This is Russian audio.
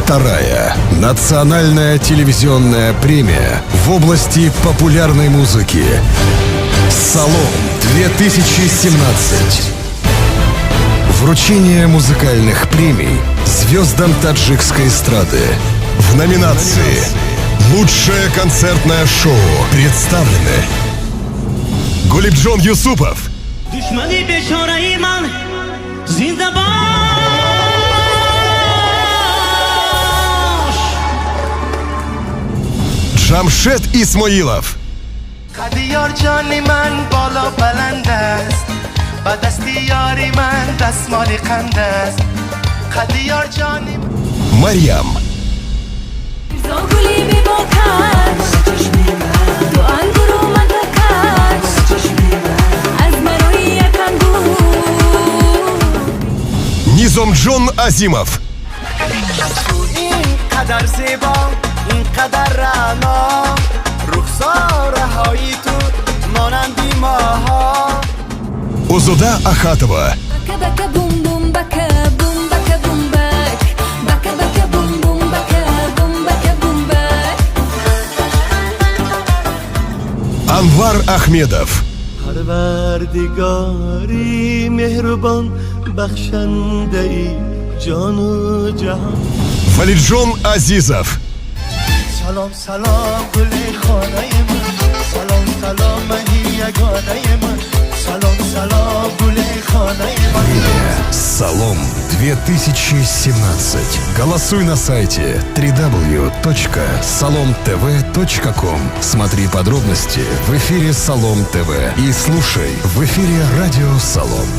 Вторая национальная телевизионная премия в области популярной музыки. «Салом-2017». Вручение музыкальных премий звездам таджикской эстрады. В номинации «Лучшее концертное шоу» представлены Гулибджон Юсупов, Джамшед Исмоилов, خدیار جانی من بالا بلند است با دستی یاری من دستمالی قند است خدیار جانی Марьям, Низомджон Азимов, این قدر زیبا این قدر رعنا رخسار هایی تو مانندی ماها Узуда Ахатова, Анвар Ахмедов, پروردگاری مهربان بخشنده ای جان و جهان Валиджон Азизов, سلام سلام گل خانه من سلام سلام مهی یگانه من سلام سلام گل خانه من «Салом-2017». Голосуй на сайте www.salomtv.com. Смотри подробности в эфире Салом ТВ и слушай в эфире радио Салом.